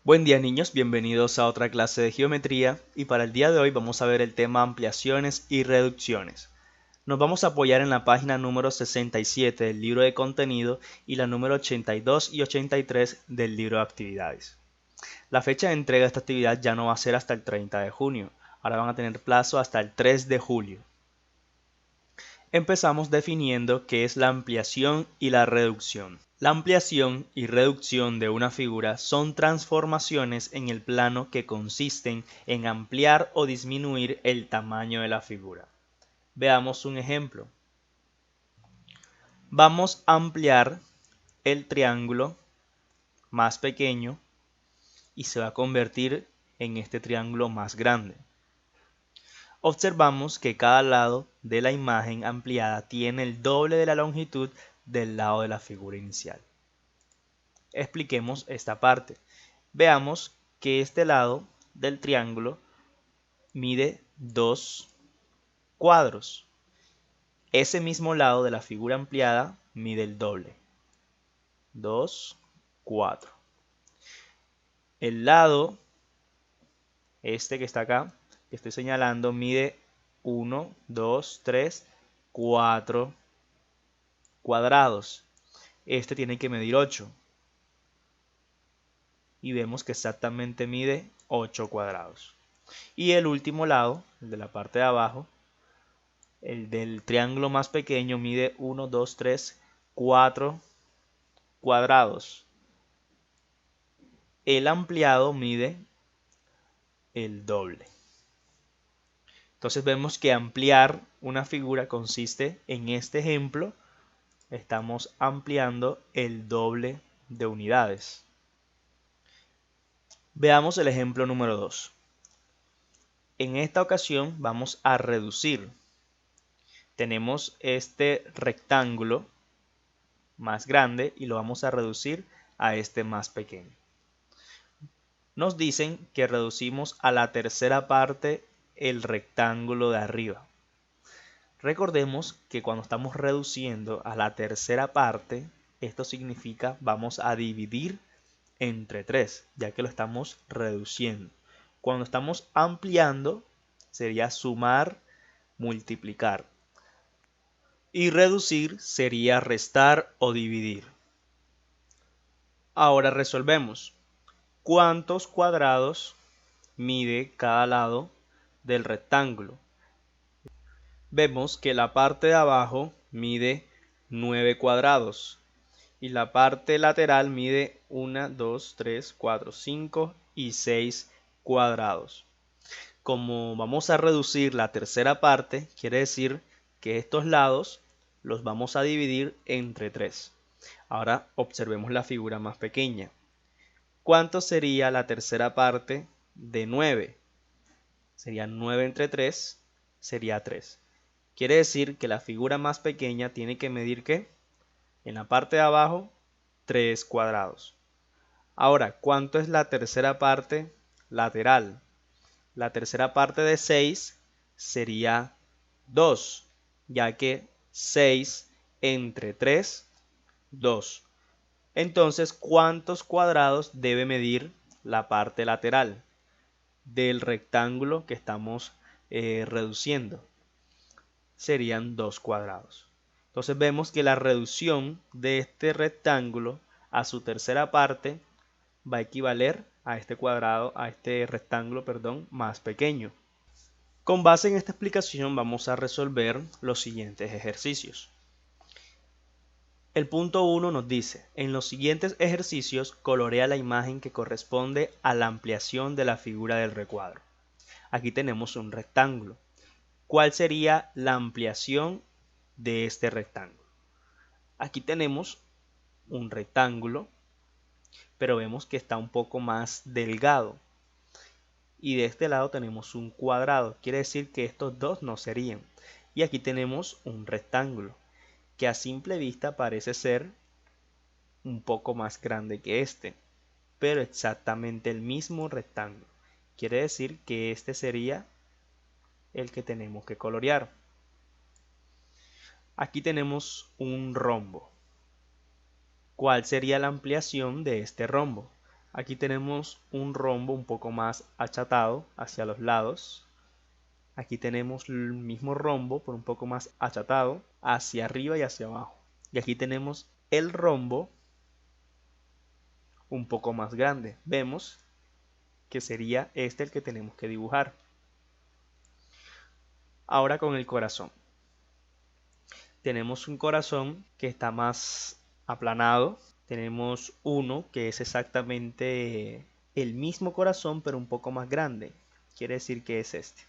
Buen día niños, bienvenidos a otra clase de geometría y para el día de hoy vamos a ver el tema ampliaciones y reducciones. Nos vamos a apoyar en la página número 67 del libro de contenido y la número 82 y 83 del libro de actividades. La fecha de entrega de esta actividad ya no va a ser hasta el 30 de junio, ahora van a tener plazo hasta el 3 de julio. Empezamos definiendo qué es la ampliación y la reducción. La ampliación y reducción de una figura son transformaciones en el plano que consisten en ampliar o disminuir el tamaño de la figura. Veamos un ejemplo. Vamos a ampliar el triángulo más pequeño y se va a convertir en este triángulo más grande. Observamos que cada lado de la imagen ampliada tiene el doble de la longitud del lado de la figura inicial. Expliquemos esta parte. Veamos que este lado del triángulo mide 2 cuadros. Ese mismo lado de la figura ampliada mide el doble. 2, 4. El lado, este que está acá, que estoy señalando, mide 1, 2, 3, 4 cuadrados. Este tiene que medir 8. Y vemos que exactamente mide 8 cuadrados. Y el último lado, el de la parte de abajo, el del triángulo más pequeño, mide 1, 2, 3, 4 cuadrados. El ampliado mide el doble. Entonces vemos que ampliar una figura consiste en este ejemplo. Estamos ampliando el doble de unidades. Veamos el ejemplo número 2. En esta ocasión vamos a reducir. Tenemos este rectángulo más grande y lo vamos a reducir a este más pequeño. Nos dicen que reducimos a la tercera parte el rectángulo de arriba. Recordemos que cuando estamos reduciendo a la tercera parte, esto significa vamos a dividir entre 3, ya que lo estamos reduciendo. Cuando estamos ampliando, sería sumar, multiplicar. Y reducir sería restar o dividir. Ahora resolvemos. ¿Cuántos cuadrados mide cada lado del rectángulo? Vemos que la parte de abajo mide 9 cuadrados y la parte lateral mide 1, 2, 3, 4, 5 y 6 cuadrados. Como vamos a reducir la tercera parte, quiere decir que estos lados los vamos a dividir entre 3. Ahora observemos la figura más pequeña. ¿Cuánto sería la tercera parte de 9? Sería 9 entre 3, sería 3. Quiere decir que la figura más pequeña tiene que medir ¿qué? En la parte de abajo, 3 cuadrados. Ahora, ¿cuánto es la tercera parte lateral? La tercera parte de 6 sería 2, ya que 6 entre 3, 2. Entonces, ¿cuántos cuadrados debe medir la parte lateral del rectángulo que estamos reduciendo? Serían 2 cuadrados. Entonces vemos que la reducción de este rectángulo a su tercera parte va a equivaler a este cuadrado, a este rectángulo, perdón, más pequeño. Con base en esta explicación vamos a resolver los siguientes ejercicios. El punto 1 nos dice, en los siguientes ejercicios colorea la imagen que corresponde a la ampliación de la figura del recuadro. Aquí tenemos un rectángulo. ¿Cuál sería la ampliación de este rectángulo? Aquí tenemos un rectángulo, pero vemos que está un poco más delgado. Y de este lado tenemos un cuadrado, quiere decir que estos dos no serían. Y aquí tenemos un rectángulo, que a simple vista parece ser un poco más grande que este, pero exactamente el mismo rectángulo. Quiere decir que este sería el que tenemos que colorear. Aquí tenemos un rombo. ¿Cuál sería la ampliación de este rombo? Aquí tenemos un rombo un poco más achatado hacia los lados. Aquí tenemos el mismo rombo, pero un poco más achatado hacia arriba y hacia abajo. Y aquí tenemos el rombo un poco más grande. Vemos que sería este el que tenemos que dibujar. Ahora con el corazón. Tenemos un corazón que está más aplanado. Tenemos uno que es exactamente el mismo corazón, pero un poco más grande. Quiere decir que es este.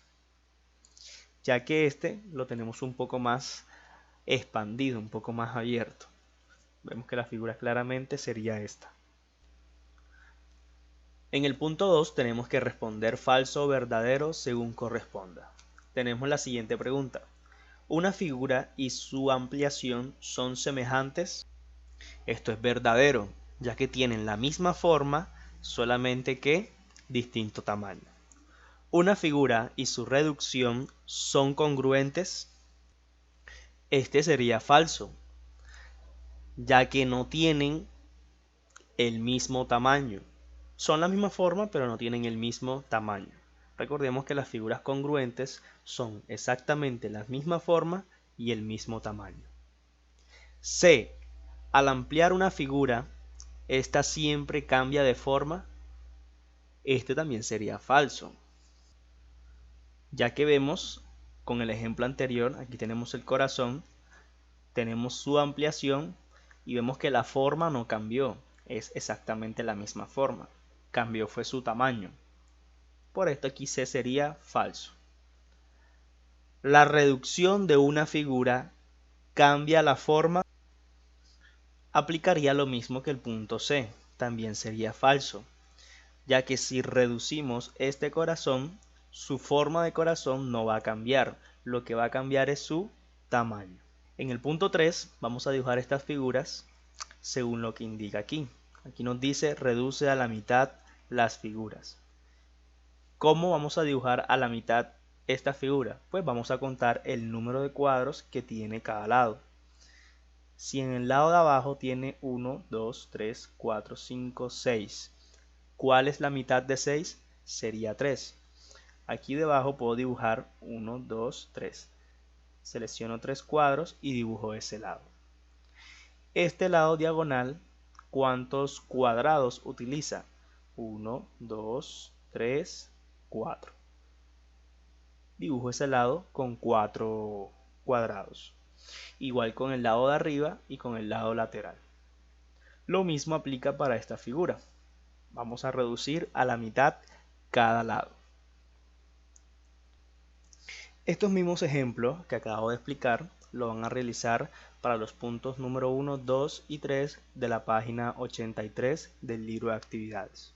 Ya que este lo tenemos un poco más expandido, un poco más abierto. Vemos que la figura claramente sería esta. En el punto 2 tenemos que responder falso o verdadero según corresponda. Tenemos la siguiente pregunta. ¿Una figura y su ampliación son semejantes? Esto es verdadero, ya que tienen la misma forma, solamente que distinto tamaño. ¿Una figura y su reducción son congruentes? Este sería falso, ya que no tienen el mismo tamaño. Son la misma forma, pero no tienen el mismo tamaño. Recordemos que las figuras congruentes son exactamente la misma forma y el mismo tamaño. C. Al ampliar una figura, esta siempre cambia de forma. Este también sería falso, ya que vemos con el ejemplo anterior, aquí tenemos el corazón, tenemos su ampliación y vemos que la forma no cambió, es exactamente la misma forma, cambió fue su tamaño. Por esto aquí C sería falso. La reducción de una figura cambia la forma, aplicaría lo mismo que el punto C, también sería falso, ya que si reducimos este corazón, su forma de corazón no va a cambiar, lo que va a cambiar es su tamaño. En el punto 3 vamos a dibujar estas figuras según lo que indica aquí. Aquí nos dice reduce a la mitad las figuras. ¿Cómo vamos a dibujar a la mitad esta figura? Pues vamos a contar el número de cuadros que tiene cada lado. Si en el lado de abajo tiene 1, 2, 3, 4, 5, 6. ¿Cuál es la mitad de 6? Sería 3. Aquí debajo puedo dibujar 1, 2, 3. Selecciono 3 cuadros y dibujo ese lado. Este lado diagonal, ¿cuántos cuadrados utiliza? 1, 2, 3, 4. Dibujo ese lado con 4 cuadrados. Igual con el lado de arriba y con el lado lateral. Lo mismo aplica para esta figura. Vamos a reducir a la mitad cada lado. Estos mismos ejemplos que acabo de explicar lo van a realizar para los puntos número 1, 2 y 3 de la página 83 del libro de actividades.